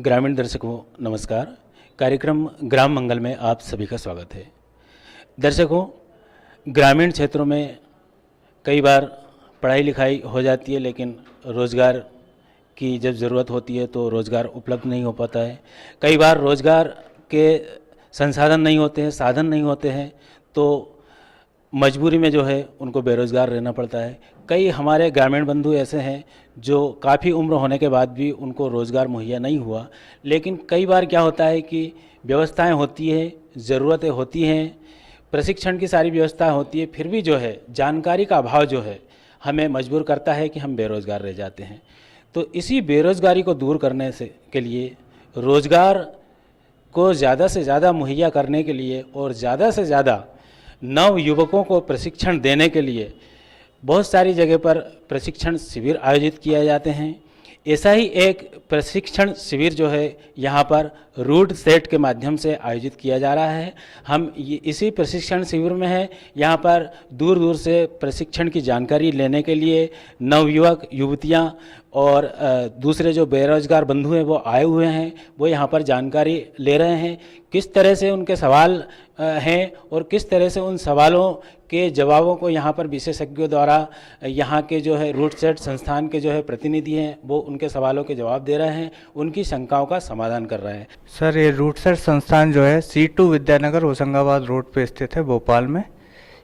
ग्रामीण दर्शकों नमस्कार। कार्यक्रम ग्राम मंगल में आप सभी का स्वागत है। दर्शकों, ग्रामीण क्षेत्रों में कई बार पढ़ाई लिखाई हो जाती है, लेकिन रोज़गार की जब ज़रूरत होती है तो रोज़गार उपलब्ध नहीं हो पाता है। कई बार रोज़गार के संसाधन नहीं होते हैं, साधन नहीं होते हैं, तो मजबूरी में जो है उनको बेरोज़गार रहना पड़ता है। कई हमारे ग्रामीण बंधु ऐसे हैं जो काफ़ी उम्र होने के बाद भी उनको रोज़गार मुहैया नहीं हुआ। लेकिन कई बार क्या होता है कि व्यवस्थाएं होती हैं, ज़रूरतें होती हैं, प्रशिक्षण की सारी व्यवस्था होती है, फिर भी जो है जानकारी का अभाव जो है हमें मजबूर करता है कि हम बेरोज़गार रह जाते हैं। तो इसी बेरोज़गारी को दूर करने के लिए, रोज़गार को ज़्यादा से ज़्यादा मुहैया करने के लिए और ज़्यादा से ज़्यादा नव युवकों को प्रशिक्षण देने के लिए बहुत सारी जगह पर प्रशिक्षण शिविर आयोजित किए जाते हैं। ऐसा ही एक प्रशिक्षण शिविर जो है यहाँ पर रूट सेट के माध्यम से आयोजित किया जा रहा है। हम इसी प्रशिक्षण शिविर में हैं। यहाँ पर दूर दूर से प्रशिक्षण की जानकारी लेने के लिए नवयुवक युवतियाँ और दूसरे जो बेरोजगार बंधु हैं वो आए हुए हैं। वो यहाँ पर जानकारी ले रहे हैं किस तरह से उनके सवाल हैं और किस तरह से उन सवालों के जवाबों को यहाँ पर विशेषज्ञों द्वारा यहाँ के जो है रूट सेट संस्थान के जो है प्रतिनिधि हैं वो उनके सवालों के जवाब दे रहे हैं, उनकी शंकाओं का समाधान कर रहे हैं। सर, ये रूट सेट संस्थान जो है C2 विद्यानगर होशंगाबाद रोड पे स्थित है, भोपाल में।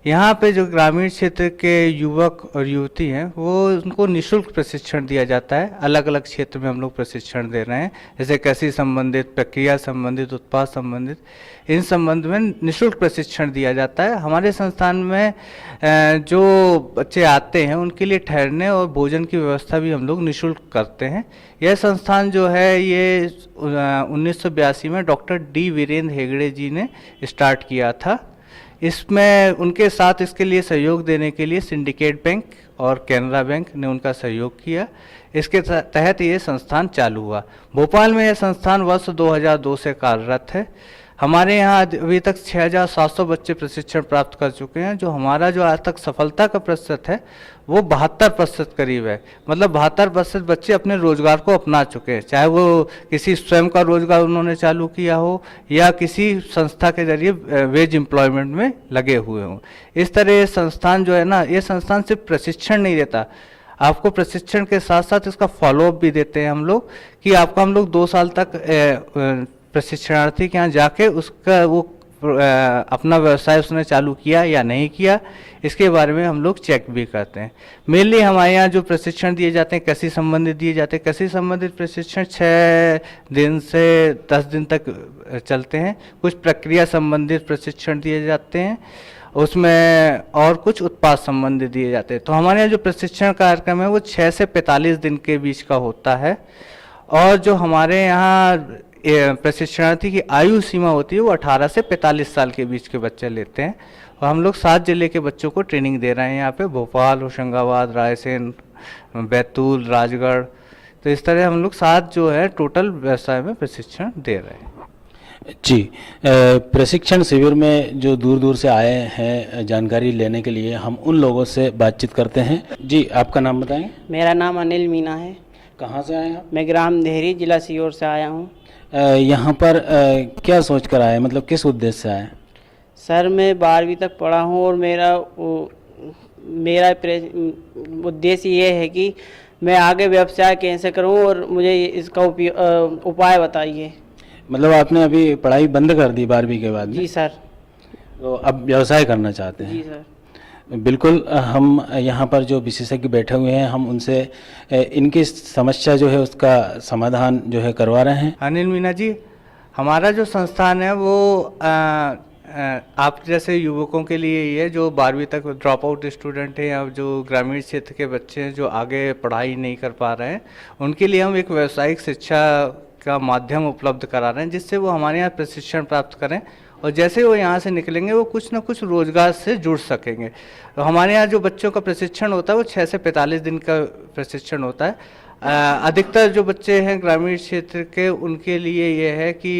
यहाँ पे जो ग्रामीण क्षेत्र के युवक और युवती हैं वो उनको निःशुल्क प्रशिक्षण दिया जाता है। अलग अलग क्षेत्र में हम लोग प्रशिक्षण दे रहे हैं, जैसे कृषि संबंधित, प्रक्रिया संबंधित, उत्पाद संबंधित, इन संबंध में निःशुल्क प्रशिक्षण दिया जाता है। हमारे संस्थान में जो बच्चे आते हैं उनके लिए ठहरने और भोजन की व्यवस्था भी हम लोग निःशुल्क करते हैं। यह संस्थान जो है ये 1982 में डॉक्टर डी वीरेंद्र हेगड़े जी ने स्टार्ट किया था। इसमें उनके साथ इसके लिए सहयोग देने के लिए सिंडिकेट बैंक और कैनरा बैंक ने उनका सहयोग किया। इसके तहत ये संस्थान चालू हुआ। भोपाल में यह संस्थान वर्ष 2002 से कार्यरत है। हमारे यहाँ अभी तक 6700 बच्चे प्रशिक्षण प्राप्त कर चुके हैं। जो हमारा जो आज तक सफलता का प्रतिशत है वो 72% करीब है। मतलब 72% बच्चे अपने रोजगार को अपना चुके हैं, चाहे वो किसी स्वयं का रोजगार उन्होंने चालू किया हो या किसी संस्था के जरिए वेज एम्प्लॉयमेंट में लगे हुए हों। इस तरह ये संस्थान जो है ना, ये संस्थान सिर्फ प्रशिक्षण नहीं देता, आपको प्रशिक्षण के साथ साथ इसका फॉलोअप भी देते हैं हम लोग कि आपका हम लोग 2 साल तक प्रशिक्षणार्थी के यहाँ जाके उसका वो अपना व्यवसाय उसने चालू किया या नहीं किया, इसके बारे में हम लोग चेक भी करते हैं। मेनली हमारे यहाँ जो प्रशिक्षण दिए जाते हैं कृषि संबंधित दिए जाते हैं। कृषि संबंधित प्रशिक्षण 6 दिन से 10 दिन तक चलते हैं। कुछ प्रक्रिया संबंधित प्रशिक्षण दिए जाते हैं, उसमें और कुछ उत्पाद संबंधित दिए जाते हैं। तो हमारे यहाँ जो प्रशिक्षण कार्यक्रम है वो 6 से 45 दिन के बीच का होता है। और जो हमारे यहाँ प्रशिक्षणार्थी की आयु सीमा होती है वो 18 से 45 साल के बीच के बच्चे लेते हैं। और हम लोग 7 जिले के बच्चों को ट्रेनिंग दे रहे हैं यहाँ पे, भोपाल, होशंगाबाद, रायसेन, बैतूल, राजगढ़। तो इस तरह हम लोग 7 जो है टोटल व्यवसाय में प्रशिक्षण दे रहे हैं। जी, प्रशिक्षण शिविर में जो दूर दूर से आए हैं जानकारी लेने के लिए, हम उन लोगों से बातचीत करते हैं। जी, आपका नाम बताएंगे? मेरा नाम अनिल मीना है। कहाँ से आए हैं आप? मैं ग्राम देहरी, जिला सीहोर से आया हूँ। यहाँ पर क्या सोच कर आए, मतलब किस उद्देश्य से आए? सर, मैं 12वीं तक पढ़ा हूँ और मेरा उद्देश्य ये है कि मैं आगे व्यवसाय कैसे करूँ और मुझे इसका उपाय बताइए। मतलब आपने अभी पढ़ाई बंद कर दी 12वीं के बाद? जी सर। तो अब व्यवसाय करना चाहते हैं? जी सर। बिल्कुल, हम यहाँ पर जो विशेषज्ञ बैठे हुए हैं हम उनसे इनकी समस्या जो है उसका समाधान जो है करवा रहे हैं। अनिल मीना जी, हमारा जो संस्थान है वो आप जैसे युवकों के लिए ये जो 12वीं तक ड्रॉप आउट स्टूडेंट हैं या जो ग्रामीण क्षेत्र के बच्चे हैं जो आगे पढ़ाई नहीं कर पा रहे हैं, उनके लिए हम एक व्यावसायिक शिक्षा का माध्यम उपलब्ध करा रहे हैं जिससे वो हमारे यहाँ प्रशिक्षण प्राप्त करें और जैसे वो यहाँ से निकलेंगे वो कुछ ना कुछ रोजगार से जुड़ सकेंगे। तो हमारे यहाँ जो बच्चों का प्रशिक्षण होता है वो 6 से 45 दिन का प्रशिक्षण होता है। अधिकतर जो बच्चे हैं ग्रामीण क्षेत्र के उनके लिए ये है कि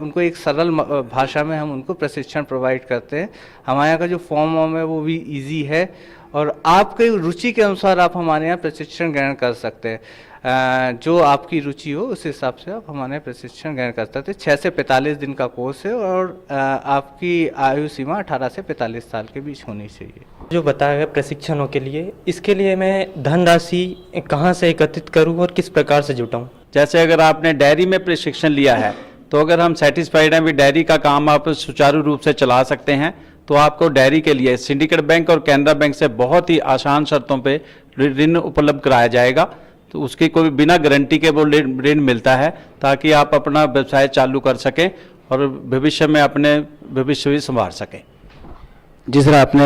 उनको एक सरल भाषा में हम उनको प्रशिक्षण प्रोवाइड करते हैं। हमारे यहाँ का जो फॉर्म है वो भी इजी है और आपकी रुचि के अनुसार आप हमारे यहाँ प्रशिक्षण ग्रहण कर सकते हैं। जो आपकी रुचि हो उस हिसाब से आप हमारे यहाँ प्रशिक्षण ग्रहण कर सकते हैं। 6 से 45 दिन का कोर्स है और आपकी आयु सीमा 18 से 45 साल के बीच होनी चाहिए। जो बताया गया प्रशिक्षणों के लिए, इसके लिए मैं धनराशि कहाँ से एकत्रित करूँ और किस प्रकार से जुटाऊँ? जैसे अगर आपने डेयरी में प्रशिक्षण लिया है तो अगर हम सेटिस्फाइड हैं भी डेयरी का काम आप सुचारू रूप से चला सकते हैं, तो आपको डेयरी के लिए सिंडिकेट बैंक और कैनरा बैंक से बहुत ही आसान शर्तों पे ऋण उपलब्ध कराया जाएगा। तो उसकी कोई बिना गारंटी के वो ऋण मिलता है ताकि आप अपना व्यवसाय चालू कर सकें और भविष्य में अपने भविष्य भी संवार सकें। जिस तरह आपने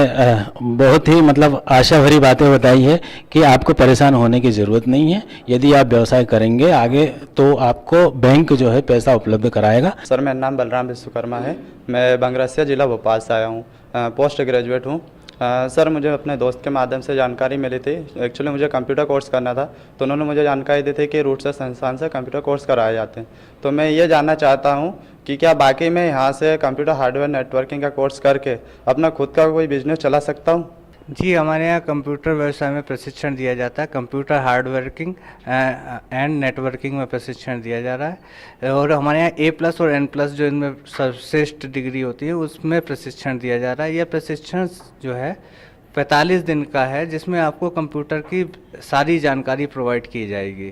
बहुत ही मतलब आशा भरी बातें बताई है कि आपको परेशान होने की ज़रूरत नहीं है। यदि आप व्यवसाय करेंगे आगे तो आपको बैंक जो है पैसा उपलब्ध कराएगा। सर मेरा नाम बलराम विश्वकर्मा है, मैं बंगरासिया जिला भोपाल से आया हूँ, पोस्ट ग्रेजुएट हूँ। सर मुझे अपने दोस्त के माध्यम से जानकारी मिली थी। एक्चुअली मुझे कंप्यूटर कोर्स करना था, तो उन्होंने मुझे जानकारी दी थी कि रूटसर संस्थान से कंप्यूटर कोर्स कराए जाते हैं। तो मैं ये जानना चाहता हूँ कि क्या बाकी मैं यहाँ से कंप्यूटर हार्डवेयर नेटवर्किंग का कोर्स करके अपना खुद का कोई बिजनेस चला सकता हूँ? जी, हमारे यहाँ कंप्यूटर व्यवसाय में प्रशिक्षण दिया जाता है। कंप्यूटर हार्डवर्किंग एंड नेटवर्किंग में प्रशिक्षण दिया जा रहा है और हमारे यहाँ A+ और N+ जो इनमें सर्वश्रेष्ठ डिग्री होती है उसमें प्रशिक्षण दिया जा रहा है। यह प्रशिक्षण जो है 45 दिन का है, जिसमें आपको कंप्यूटर की सारी जानकारी प्रोवाइड की जाएगी।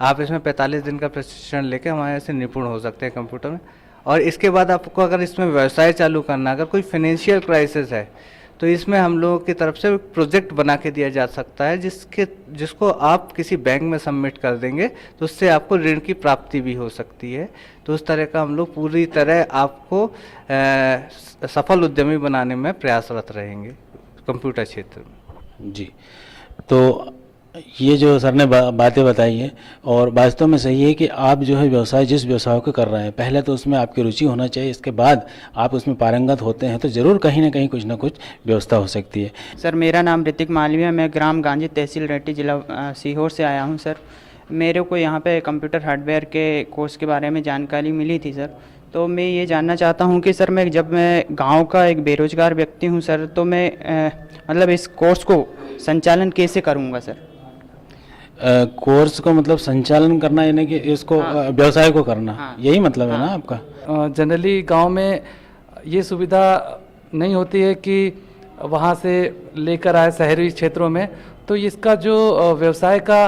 आप इसमें 45 दिन का प्रशिक्षण लेकर हमारे यहाँ से निपुण हो सकते हैं कंप्यूटर में। और इसके बाद आपको अगर इसमें व्यवसाय चालू करना, अगर कोई फाइनेंशियल क्राइसिस है तो इसमें हम लोगों की तरफ से प्रोजेक्ट बना के दिया जा सकता है, जिसको आप किसी बैंक में सबमिट कर देंगे तो उससे आपको ऋण की प्राप्ति भी हो सकती है। तो उस तरह का हम लोग पूरी तरह आपको सफल उद्यमी बनाने में प्रयासरत रहेंगे कंप्यूटर क्षेत्र में। जी, तो ये जो सर ने बातें बताई है और वास्तव में सही है कि आप जो है व्यवसाय जिस व्यवसाय को कर रहे हैं पहले तो उसमें आपकी रुचि होना चाहिए, इसके बाद आप उसमें पारंगत होते हैं तो ज़रूर कहीं ना कहीं कुछ ना कुछ व्यवस्था हो सकती है। सर मेरा नाम ऋतिक मालवीय है, मैं ग्राम गांजी तहसील रेड्डी जिला सीहोर से आया हूं। सर मेरे को यहाँ पे कंप्यूटर हार्डवेयर के कोर्स के बारे में जानकारी मिली थी सर। तो मैं ये जानना चाहता हूँ कि सर जब मैं गांव का एक बेरोजगार व्यक्ति हूँ सर, तो मैं मतलब इस कोर्स को संचालन कैसे करूँगा सर? कोर्स को मतलब संचालन करना यानी कि इसको व्यवसाय को करना, यही मतलब है ना आपका? जनरली गांव में ये सुविधा नहीं होती है कि वहाँ से लेकर आए शहरी क्षेत्रों में। तो इसका जो व्यवसाय का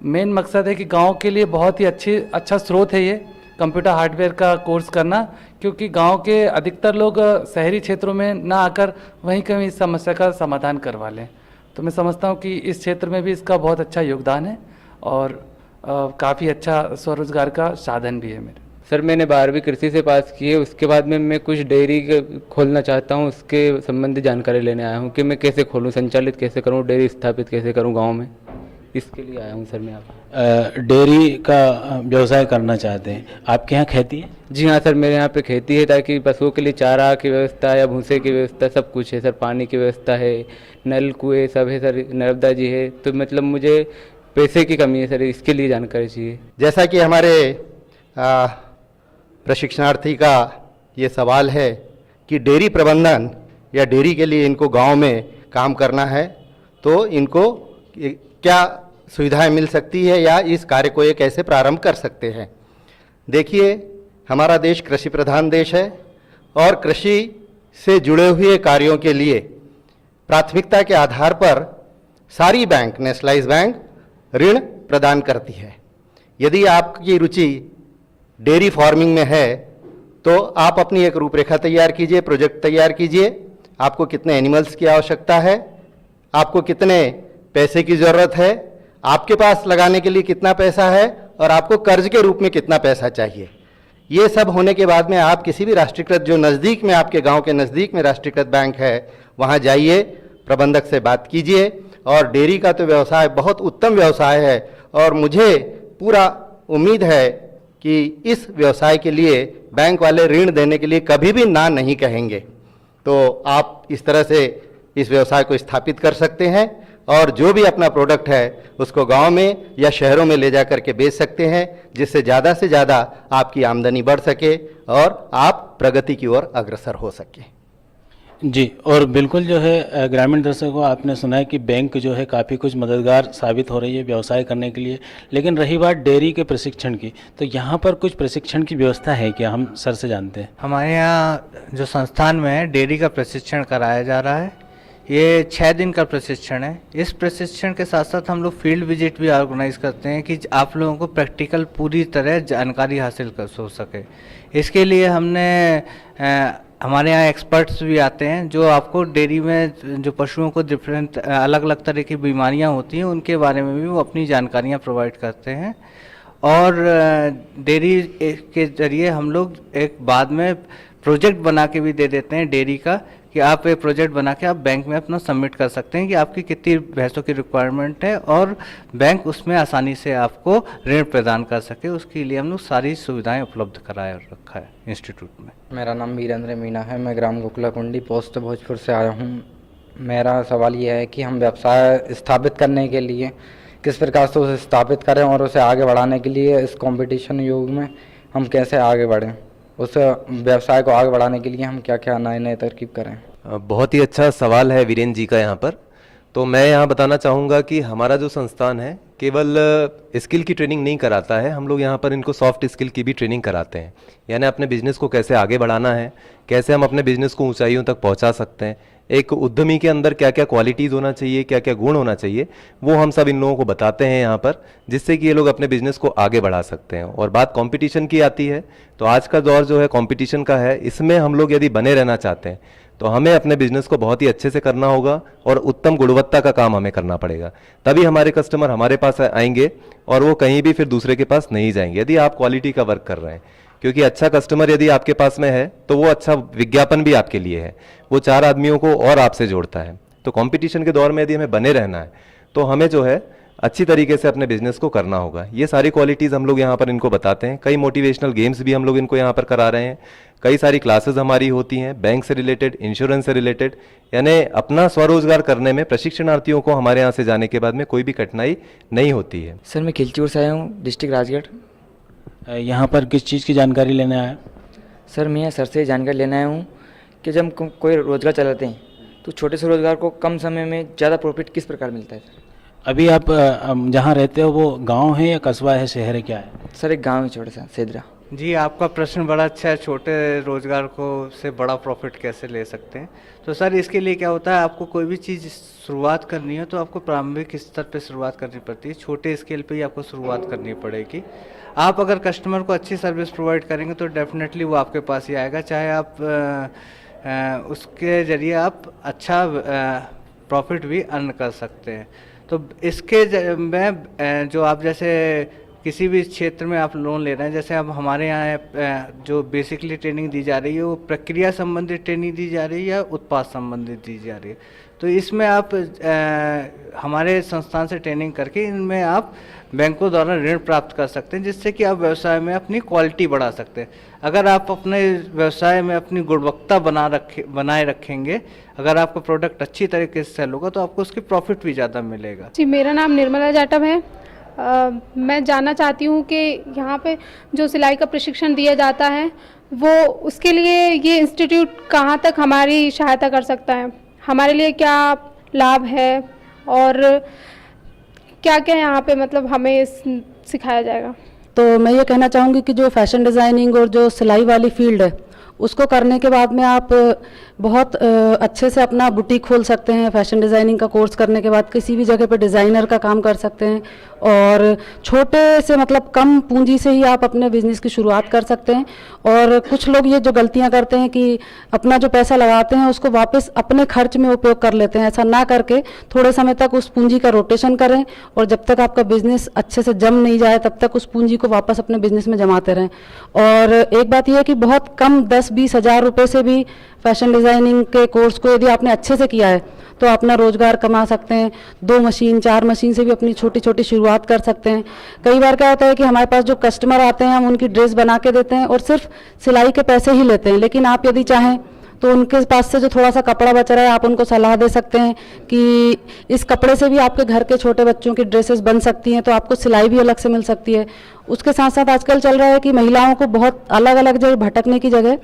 मेन मकसद है कि गांव के लिए बहुत ही अच्छा स्रोत है ये कंप्यूटर हार्डवेयर का कोर्स करना, क्योंकि गांव के अधिकतर लोग शहरी क्षेत्रों में ना आकर वहीं कहीं इस समस्या का समाधान करवा लें। तो मैं समझता हूँ कि इस क्षेत्र में भी इसका बहुत अच्छा योगदान है और काफ़ी अच्छा स्वरोजगार का साधन भी है मेरे। सर मैंने 12वीं कृषि से पास की है, उसके बाद में मैं कुछ डेयरी खोलना चाहता हूँ, उसके संबंधी जानकारी लेने आया हूँ कि मैं कैसे खोलूँ, संचालित कैसे करूँ, डेयरी स्थापित कैसे करूँ गाँव में, इसके लिए आया हूँ सर मैं आप। डेयरी का व्यवसाय करना चाहते हैं, आपके यहाँ खेती है? जी हाँ सर, मेरे यहाँ पे खेती है, ताकि पशुओं के लिए चारा की व्यवस्था या भूसे की व्यवस्था सब कुछ है सर, पानी की व्यवस्था है, नल कुएँ सब है सर, नर्मदा जी है। तो मतलब मुझे पैसे की कमी है सर, इसके लिए जानकारी चाहिए। जैसा कि हमारे प्रशिक्षणार्थी का ये सवाल है कि डेयरी प्रबंधन या डेयरी के लिए इनको गांव में काम करना है, तो इनको क्या सुविधाएं मिल सकती है या इस कार्य को ये कैसे प्रारंभ कर सकते हैं। देखिए, हमारा देश कृषि प्रधान देश है और कृषि से जुड़े हुए कार्यों के लिए प्राथमिकता के आधार पर सारी बैंक, नेशनलाइज बैंक ऋण प्रदान करती है। यदि आपकी रुचि डेयरी फार्मिंग में है तो आप अपनी एक रूपरेखा तैयार कीजिए, प्रोजेक्ट तैयार कीजिए। आपको कितने एनिमल्स की आवश्यकता है, आपको कितने पैसे की ज़रूरत है, आपके पास लगाने के लिए कितना पैसा है और आपको कर्ज के रूप में कितना पैसा चाहिए। ये सब होने के बाद में आप किसी भी राष्ट्रीयकृत, जो नज़दीक में आपके गांव के नज़दीक में राष्ट्रीयकृत बैंक है, वहां जाइए, प्रबंधक से बात कीजिए। और डेयरी का तो व्यवसाय बहुत उत्तम व्यवसाय है और मुझे पूरा उम्मीद है कि इस व्यवसाय के लिए बैंक वाले ऋण देने के लिए कभी भी ना नहीं कहेंगे। तो आप इस तरह से इस व्यवसाय को स्थापित कर सकते हैं और जो भी अपना प्रोडक्ट है उसको गांव में या शहरों में ले जा करके बेच सकते हैं, जिससे ज़्यादा से ज़्यादा आपकी आमदनी बढ़ सके और आप प्रगति की ओर अग्रसर हो सके। जी, और बिल्कुल जो है ग्रामीण दर्शकों, आपने सुना है कि बैंक जो है काफ़ी कुछ मददगार साबित हो रही है व्यवसाय करने के लिए। लेकिन रही बात डेयरी के प्रशिक्षण की, तो यहाँ पर कुछ प्रशिक्षण की व्यवस्था है क्या? हम सर से जानते हैं। हमारे यहाँ जो संस्थान में है डेयरी का प्रशिक्षण कराया जा रहा है। ये 6 दिन का प्रशिक्षण है। इस प्रशिक्षण के साथ साथ हम लोग फील्ड विजिट भी ऑर्गेनाइज करते हैं कि आप लोगों को प्रैक्टिकल पूरी तरह जानकारी हासिल कर हो सके। इसके लिए हमने हमारे यहाँ एक्सपर्ट्स भी आते हैं जो आपको डेयरी में जो पशुओं को डिफरेंट अलग अलग तरह की बीमारियाँ होती हैं उनके बारे में भी वो अपनी जानकारियाँ प्रोवाइड करते हैं। और डेयरी के ज़रिए हम लोग एक बाद में प्रोजेक्ट बना के भी दे देते हैं डेयरी का, कि आप एक प्रोजेक्ट बना के आप बैंक में अपना सबमिट कर सकते हैं कि आपकी कितनी भैंसों की रिक्वायरमेंट है और बैंक उसमें आसानी से आपको ऋण प्रदान कर सके। उसके लिए हम लोग सारी सुविधाएं उपलब्ध कराए रखा है इंस्टीट्यूट में। मेरा नाम वीरेंद्र मीना है। मैं ग्राम गोकुला कुंडी पोस्ट भोजपुर से आया हूँ। मेरा सवाल यह है कि हम व्यवसाय स्थापित करने के लिए किस प्रकार से उसे स्थापित करें और उसे आगे बढ़ाने के लिए इस कंपटीशन युग में हम कैसे आगे बढ़ें, उस व्यवसाय को आगे बढ़ाने के लिए हम क्या क्या नए नए तरकीब करें। बहुत ही अच्छा सवाल है वीरेंद्र जी का यहाँ पर। तो मैं यहाँ बताना चाहूँगा कि हमारा जो संस्थान है केवल स्किल की ट्रेनिंग नहीं कराता है, हम लोग यहाँ पर इनको सॉफ्ट स्किल की भी ट्रेनिंग कराते हैं। यानी अपने बिजनेस को कैसे आगे बढ़ाना है, कैसे हम अपने बिजनेस को ऊंचाइयों तक पहुँचा सकते हैं, एक उद्यमी के अंदर क्या क्या क्वालिटीज़ होना चाहिए, क्या क्या गुण होना चाहिए, वो हम सब इन लोगों को बताते हैं यहाँ पर, जिससे कि ये लोग अपने बिजनेस को आगे बढ़ा सकते हैं। और बात कंपटीशन की आती है तो आज का दौर जो है कंपटीशन का है, इसमें हम लोग यदि बने रहना चाहते हैं तो हमें अपने बिजनेस को बहुत ही अच्छे से करना होगा और उत्तम गुणवत्ता का काम हमें करना पड़ेगा। तभी हमारे कस्टमर हमारे पास आएंगे और वो कहीं भी फिर दूसरे के पास नहीं जाएंगे यदि आप क्वालिटी का वर्क कर रहे हैं। क्योंकि अच्छा कस्टमर यदि आपके पास में है तो वो अच्छा विज्ञापन भी आपके लिए है, वो 4 आदमियों को और आपसे जोड़ता है। तो कंपटीशन के दौर में यदि हमें बने रहना है तो हमें जो है अच्छी तरीके से अपने बिजनेस को करना होगा। ये सारी क्वालिटीज़ हम लोग यहाँ पर इनको बताते हैं। कई मोटिवेशनल गेम्स भी हम लोग इनको यहाँ पर करा रहे हैं। कई सारी क्लासेस हमारी होती हैं बैंक से रिलेटेड, इंश्योरेंस से रिलेटेड, यानी अपना स्वरोजगार करने में प्रशिक्षणार्थियों को हमारे यहाँ से जाने के बाद में कोई भी कठिनाई नहीं होती है। सर मैं खिलचूर से आया हूँ, डिस्ट्रिक्ट राजगढ़। यहाँ पर किस चीज़ की जानकारी लेने आया? सर मैं सर से जानकारी लेना आया हूँ कि जब कोई रोज़गार चलाते हैं तो छोटे से रोज़गार को कम समय में ज़्यादा प्रॉफिट किस प्रकार मिलता है। अभी आप जहाँ रहते हो वो गांव है या कस्बा है, शहर है, क्या है? सर एक गांव है छोटा सा, सेदरा। जी आपका प्रश्न बड़ा अच्छा है, छोटे रोजगार को से बड़ा प्रॉफिट कैसे ले सकते हैं। तो सर इसके लिए क्या होता है, आपको कोई भी चीज़ शुरुआत करनी है तो आपको प्रारंभिक स्तर पे शुरुआत करनी पड़ती है, छोटे स्केल पे ही आपको शुरुआत करनी पड़ेगी। आप अगर कस्टमर को अच्छी सर्विस प्रोवाइड करेंगे तो डेफिनेटली वो आपके पास ही आएगा, चाहे आप उसके ज़रिए आप अच्छा प्रॉफिट भी अर्न कर सकते हैं। तो इसके में जो आप जैसे किसी भी क्षेत्र में आप लोन ले रहे हैं, जैसे अब हमारे यहाँ जो बेसिकली ट्रेनिंग दी जा रही है वो प्रक्रिया संबंधित ट्रेनिंग दी जा रही है या उत्पाद संबंधित दी जा रही है। तो इसमें आप हमारे संस्थान से ट्रेनिंग करके इनमें आप बैंकों द्वारा ऋण प्राप्त कर सकते हैं, जिससे कि आप व्यवसाय में अपनी क्वालिटी बढ़ा सकते हैं। अगर आप अपने व्यवसाय में अपनी गुणवत्ता बनाए रखेंगे, अगर आपका प्रोडक्ट अच्छी तरीके से सेल होगा तो आपको उसकी प्रॉफिट भी ज़्यादा मिलेगा। जी मेरा नाम निर्मला जाटव है। मैं जानना चाहती हूँ कि यहाँ पे जो सिलाई का प्रशिक्षण दिया जाता है वो उसके लिए ये इंस्टीट्यूट कहाँ तक हमारी सहायता कर सकता है, हमारे लिए क्या लाभ है और क्या क्या यहाँ पे मतलब हमें सिखाया जाएगा। तो मैं ये कहना चाहूँगी कि जो फैशन डिज़ाइनिंग और जो सिलाई वाली फील्ड है उसको करने के बाद में आप बहुत अच्छे से अपना बुटीक खोल सकते हैं। फैशन डिज़ाइनिंग का कोर्स करने के बाद किसी भी जगह पे डिज़ाइनर का काम कर सकते हैं और छोटे से मतलब कम पूंजी से ही आप अपने बिजनेस की शुरुआत कर सकते हैं। और कुछ लोग ये जो गलतियां करते हैं कि अपना जो पैसा लगाते हैं उसको वापस अपने खर्च में उपयोग कर लेते हैं। ऐसा ना करके थोड़े समय तक उस पूंजी का रोटेशन करें और जब तक आपका बिजनेस अच्छे से जम नहीं जाए तब तक उस पूंजी को वापस अपने बिजनेस में जमाते रहें। और एक बात यह है कि बहुत कम 10-20 हज़ार रुपये से भी फैशन डिज़ाइनिंग के कोर्स को यदि आपने अच्छे से किया है तो अपना रोजगार कमा सकते हैं। 2 मशीन 4 मशीन से भी अपनी छोटी छोटी शुरुआत कर सकते हैं। कई बार क्या होता है कि हमारे पास जो कस्टमर आते हैं हम उनकी ड्रेस बना के देते हैं और सिर्फ सिलाई के पैसे ही लेते हैं, लेकिन आप यदि चाहें तो उनके पास से जो थोड़ा सा कपड़ा बच रहा है आप उनको सलाह दे सकते हैं कि इस कपड़े से भी आपके घर के छोटे बच्चों की ड्रेसेस बन सकती हैं, तो आपको सिलाई भी अलग से मिल सकती है। उसके साथ साथ आजकल चल रहा है कि महिलाओं को बहुत अलग अलग जगह भटकने की जगह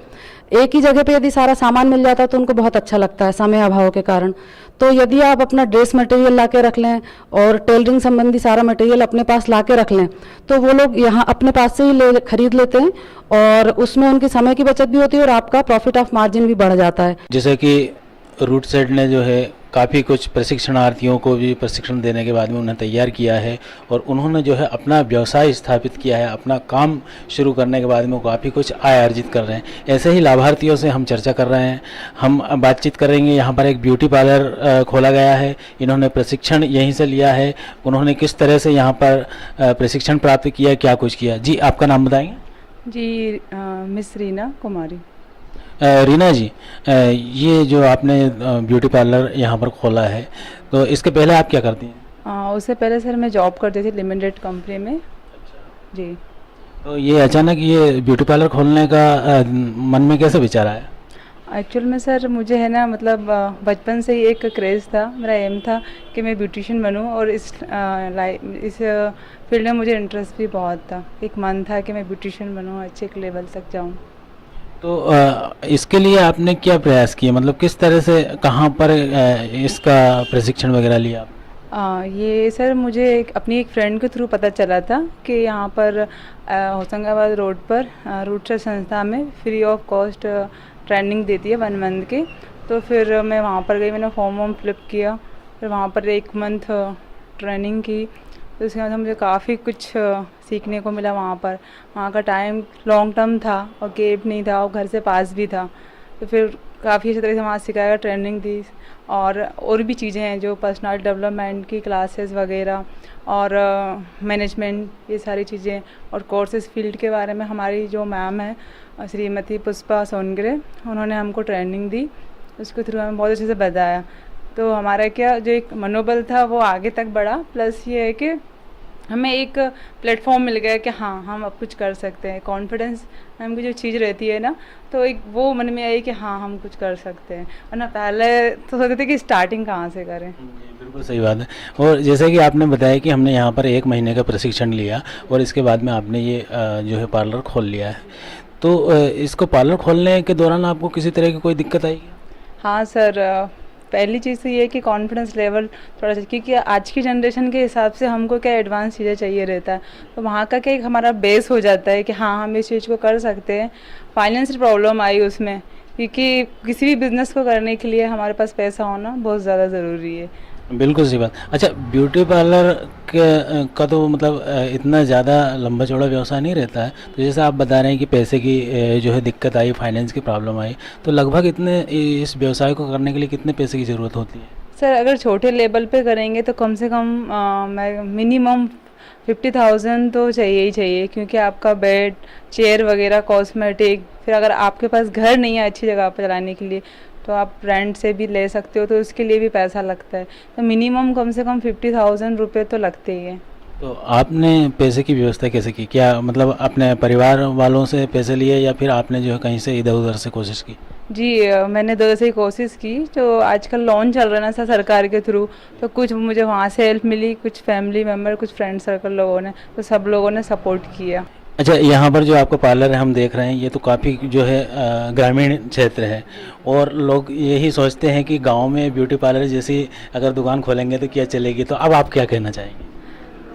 एक ही जगह पे यदि सारा सामान मिल जाता है तो उनको बहुत अच्छा लगता है समय अभाव के कारण। तो यदि आप अपना ड्रेस मटेरियल ला के रख लें और टेलरिंग संबंधी सारा मटेरियल अपने पास ला के रख लें तो वो लोग यहाँ अपने पास से ही खरीद लेते हैं और उसमें उनकी समय की बचत भी होती है और आपका प्रॉफिट ऑफ मार्जिन भी बढ़ जाता है। जैसे कि रूट सेट ने जो है काफ़ी कुछ प्रशिक्षणार्थियों को भी प्रशिक्षण देने के बाद में उन्हें तैयार किया है और उन्होंने जो है अपना व्यवसाय स्थापित किया है। अपना काम शुरू करने के बाद में वो काफ़ी कुछ आय अर्जित कर रहे हैं। ऐसे ही लाभार्थियों से हम चर्चा कर रहे हैं, हम बातचीत करेंगे। यहाँ पर एक ब्यूटी पार्लर खोला गया है, इन्होंने प्रशिक्षण यहीं से लिया है। उन्होंने किस तरह से यहाँ पर प्रशिक्षण प्राप्त किया, क्या कुछ किया। जी, आपका नाम बताएंगे? जी, मिस रीना कुमारी। रीना जी, ये जो आपने ब्यूटी पार्लर यहाँ पर खोला है तो इसके पहले आप क्या करती हैं? उससे पहले सर मैं जॉब करती थी लिमिटेड कंपनी में। जी। तो ये अचानक ये ब्यूटी पार्लर खोलने का मन में कैसे विचार आया? एक्चुअल में सर मुझे है ना मतलब बचपन से ही एक क्रेज़ था, मेरा एम था कि मैं ब्यूटिशियन बनूं और इस फील्ड में मुझे इंटरेस्ट भी बहुत था। एक मन था कि मैं ब्यूटिशियन बनूं, अच्छे एक लेवल तक जाऊं। तो इसके लिए आपने क्या प्रयास किए, मतलब किस तरह से, कहाँ पर इसका प्रशिक्षण वगैरह लिया आप? ये सर मुझे अपनी एक फ्रेंड के थ्रू पता चला था कि यहाँ पर होशंगाबाद रोड पर रूट सेट संस्था में फ्री ऑफ कॉस्ट ट्रेनिंग देती है 1 मंथ की। तो फिर मैं वहाँ पर गई, मैंने फॉर्म फिलअप किया, फिर वहाँ पर 1 मंथ ट्रेनिंग की। तो उसके बाद मुझे काफ़ी कुछ सीखने को मिला वहाँ पर। वहाँ का टाइम लॉन्ग टर्म था और गैप नहीं था और घर से पास भी था। तो फिर काफ़ी अच्छी तरह से वहाँ सिखाया, ट्रेनिंग दी और भी चीज़ें हैं जो पर्सनल डेवलपमेंट की क्लासेस वगैरह और मैनेजमेंट, ये सारी चीज़ें और कोर्सेज फील्ड के बारे में हमारी जो मैम है श्रीमती पुष्पा सोनगरे, उन्होंने हमको ट्रेनिंग दी। उसके थ्रू हमें बहुत अच्छे से बताया। तो हमारा क्या जो एक मनोबल था वो आगे तक बढ़ा। प्लस ये है कि हमें एक प्लेटफॉर्म मिल गया कि हाँ हम अब कुछ कर सकते हैं। कॉन्फिडेंस नाम की जो चीज़ रहती है ना, तो एक वो मन में आई कि हाँ हम कुछ कर सकते हैं। और ना पहले तो सोचते थे कि स्टार्टिंग कहाँ से करें। बिल्कुल सही बात है। और जैसे कि आपने बताया कि हमने यहाँ पर 1 महीने का प्रशिक्षण लिया और इसके बाद में आपने ये जो है पार्लर खोल लिया है। तो इसको पार्लर खोलने के दौरान आपको किसी तरह की कोई दिक्कत आई? हाँ सर, पहली चीज़ तो ये है कि कॉन्फिडेंस लेवल थोड़ा सा, क्योंकि आज की जनरेशन के हिसाब से हमको क्या एडवांस चीज़ें चाहिए रहता है। तो वहाँ का क्या एक हमारा बेस हो जाता है कि हाँ हम इस चीज़ को कर सकते हैं। फाइनेंशियल प्रॉब्लम आई उसमें, क्योंकि किसी भी बिज़नेस को करने के लिए हमारे पास पैसा होना बहुत ज़्यादा ज़रूरी है। बिल्कुल सही बात। अच्छा, ब्यूटी पार्लर का तो मतलब इतना ज़्यादा लंबा चौड़ा व्यवसाय नहीं रहता है। तो जैसे आप बता रहे हैं कि पैसे की जो है दिक्कत आई, फाइनेंस की प्रॉब्लम आई, तो लगभग इतने इस व्यवसाय को करने के लिए कितने पैसे की ज़रूरत होती है? सर अगर छोटे लेवल पे करेंगे तो कम से कम मिनिमम 50,000 तो चाहिए ही चाहिए, क्योंकि आपका बेड, चेयर वगैरह, कॉस्मेटिक, फिर अगर आपके पास घर नहीं है अच्छी जगह पर चलाने के लिए तो आप रेंट से भी ले सकते हो, तो उसके लिए भी पैसा लगता है। तो मिनिमम कम से कम 50,000 रुपये तो लगते ही हैं। तो आपने पैसे की व्यवस्था कैसे की? क्या मतलब अपने परिवार वालों से पैसे लिए या फिर आपने जो है कहीं से इधर उधर से कोशिश की? जी, मैंने 2 से ही कोशिश की। जो आजकल लोन चल रहा है ना सरकार के थ्रू, तो कुछ मुझे वहाँ से हेल्प मिली, कुछ फैमिली मेम्बर, कुछ फ्रेंड सर्कल लोगों ने, तो सब लोगों ने सपोर्ट किया। अच्छा, यहाँ पर जो आपका पार्लर है हम देख रहे हैं, ये तो काफ़ी जो है ग्रामीण क्षेत्र है और लोग यही सोचते हैं कि गांव में ब्यूटी पार्लर जैसी अगर दुकान खोलेंगे तो क्या चलेगी। तो अब आप क्या कहना चाहेंगे?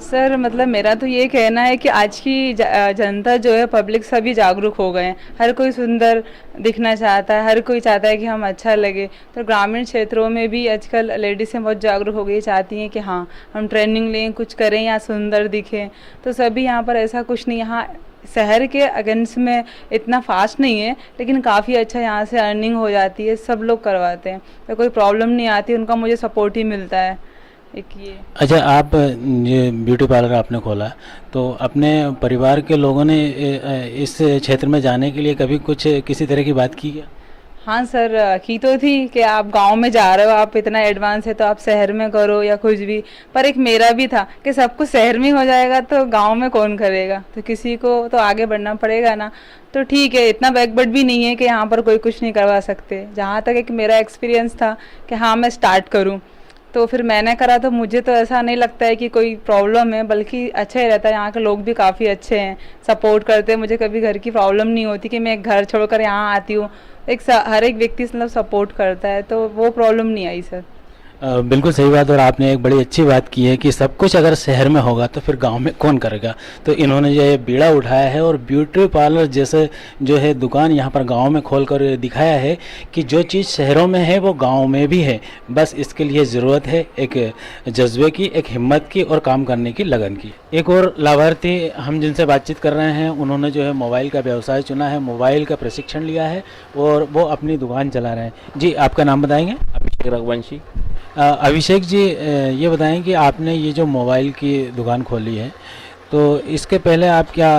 सर मतलब मेरा तो ये कहना है कि आज की जनता जो है, पब्लिक सभी जागरूक हो गए हैं। हर कोई सुंदर दिखना चाहता है, हर कोई चाहता है कि हम अच्छा लगे। तो ग्रामीण क्षेत्रों में भी आजकल लेडीज़ें बहुत जागरूक हो गई, चाहती हैं कि हाँ हम ट्रेनिंग लें, कुछ करें या सुंदर दिखें। तो सभी यहाँ पर ऐसा कुछ नहीं, यहाँ शहर के अगेंस्ट में इतना फास्ट नहीं है, लेकिन काफ़ी अच्छा यहाँ से अर्निंग हो जाती है। सब लोग करवाते हैं तो कोई प्रॉब्लम नहीं आती, उनका मुझे सपोर्ट ही मिलता है। एक ये। अच्छा, आप ये ब्यूटी पार्लर आपने खोला तो अपने परिवार के लोगों ने इस क्षेत्र में जाने के लिए कभी कुछ किसी तरह की बात की है? हाँ सर, की तो थी कि आप गांव में जा रहे हो, आप इतना एडवांस है तो आप शहर में करो या कुछ भी। पर एक मेरा भी था कि सब कुछ शहर में हो जाएगा तो गांव में कौन करेगा, तो किसी को तो आगे बढ़ना पड़ेगा ना। तो ठीक है, इतना बैकवर्ड भी नहीं है कि यहाँ पर कोई कुछ नहीं करवा सकते। जहाँ तक एक मेरा एक्सपीरियंस था कि हाँ मैं स्टार्ट करूँ, तो फिर मैंने करा तो मुझे तो ऐसा नहीं लगता है कि कोई प्रॉब्लम है, बल्कि अच्छा ही रहता है। यहाँ के लोग भी काफ़ी अच्छे हैं, सपोर्ट करते हैं। मुझे कभी घर की प्रॉब्लम नहीं होती कि मैं घर छोड़कर यहाँ आती हूँ। हर एक व्यक्ति मतलब सपोर्ट करता है, तो वो प्रॉब्लम नहीं आई सर। बिल्कुल सही बात। और आपने एक बड़ी अच्छी बात की है कि सब कुछ अगर शहर में होगा तो फिर गांव में कौन करेगा। तो इन्होंने जो ये बीड़ा उठाया है और ब्यूटी पार्लर जैसे जो है दुकान यहाँ पर गांव में खोलकर दिखाया है कि जो चीज़ शहरों में है वो गांव में भी है। बस इसके लिए ज़रूरत है एक जज्बे की, एक हिम्मत की और काम करने की लगन की। एक और लाभार्थी हम जिनसे बातचीत कर रहे हैं, उन्होंने जो है मोबाइल का व्यवसाय चुना है, मोबाइल का प्रशिक्षण लिया है और वो अपनी दुकान चला रहे हैं। जी, आपका नाम बताएंगे? अभिषेक रघुवंशी। अभिषेक जी, ये बताएं कि आपने ये जो मोबाइल की दुकान खोली है, तो इसके पहले आप क्या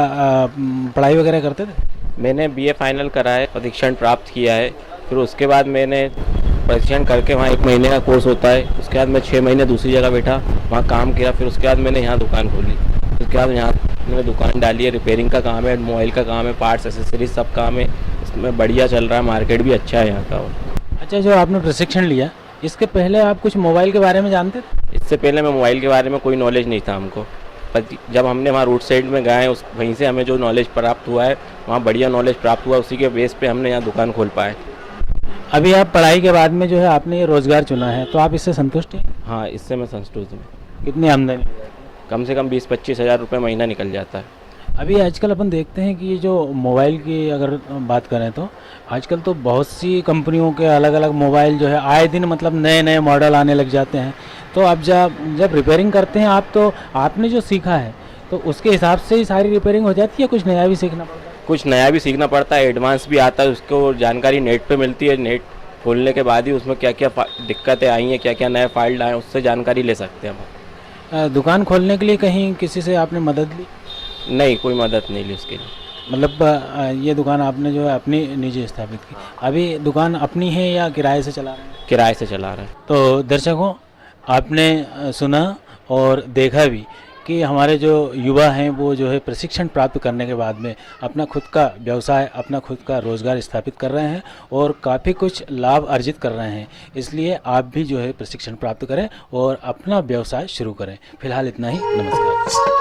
पढ़ाई वगैरह करते थे? मैंने बीए फाइनल करा है, प्रशिक्षण प्राप्त किया है। फिर उसके बाद मैंने प्रशिक्षण करके वहाँ 1 महीने का कोर्स होता है। उसके बाद मैं 6 महीने दूसरी जगह बैठा, वहाँ काम किया। फिर उसके बाद मैंने यहाँ दुकान खोली। उसके बाद यहाँ मैंने दुकान डाली है। रिपेयरिंग का काम है, मोबाइल का काम है, पार्ट्स एसेसरीज सब काम है। इसमें बढ़िया चल रहा है, मार्केट भी अच्छा है यहाँ का। अच्छा, जो आपने प्रशिक्षण लिया, इसके पहले आप कुछ मोबाइल के बारे में जानते थे? इससे पहले मैं मोबाइल के बारे में कोई नॉलेज नहीं था हमको, पर जब हमने वहाँ रोड साइड में गए वहीं से हमें जो नॉलेज प्राप्त हुआ है, वहाँ बढ़िया नॉलेज प्राप्त हुआ। उसी के बेस पे हमने यहाँ दुकान खोल पाए। अभी आप पढ़ाई के बाद में जो है आपने ये रोज़गार चुना है, तो आप इससे संतुष्ट हैं? हाँ, इससे मैं संतुष्ट हूँ। कितनी आमदनी? कम से कम 20-25 हज़ार रुपये महीना निकल जाता है। अभी आजकल अपन देखते हैं कि ये जो मोबाइल की अगर बात करें तो आजकल तो बहुत सी कंपनियों के अलग अलग मोबाइल जो है आए दिन मतलब नए नए मॉडल आने लग जाते हैं। तो अब जब रिपेयरिंग करते हैं आप, तो आपने जो सीखा है तो उसके हिसाब से ही सारी रिपेयरिंग हो जाती है, कुछ नया भी सीखना पड़ता है? कुछ नया भी सीखना पड़ता है, एडवांस भी आता है। उसको जानकारी नेट पे मिलती है। नेट खोलने के बाद ही उसमें क्या क्या दिक्कतें आई हैं, क्या क्या नए फाइल आए, उससे जानकारी ले सकते हैं हम। दुकान खोलने के लिए कहीं किसी से आपने मदद ली? नहीं, कोई मदद नहीं ली उसके लिए। मतलब ये दुकान आपने जो है अपनी निजी स्थापित की। अभी दुकान अपनी है या किराए से चला रहे हैं? किराए से चला रहे हैं। तो दर्शकों, आपने सुना और देखा भी कि हमारे जो युवा हैं वो जो है प्रशिक्षण प्राप्त करने के बाद में अपना खुद का व्यवसाय, अपना खुद का रोज़गार स्थापित कर रहे हैं और काफ़ी कुछ लाभ अर्जित कर रहे हैं। इसलिए आप भी जो है प्रशिक्षण प्राप्त करें और अपना व्यवसाय शुरू करें। फिलहाल इतना ही। नमस्कार।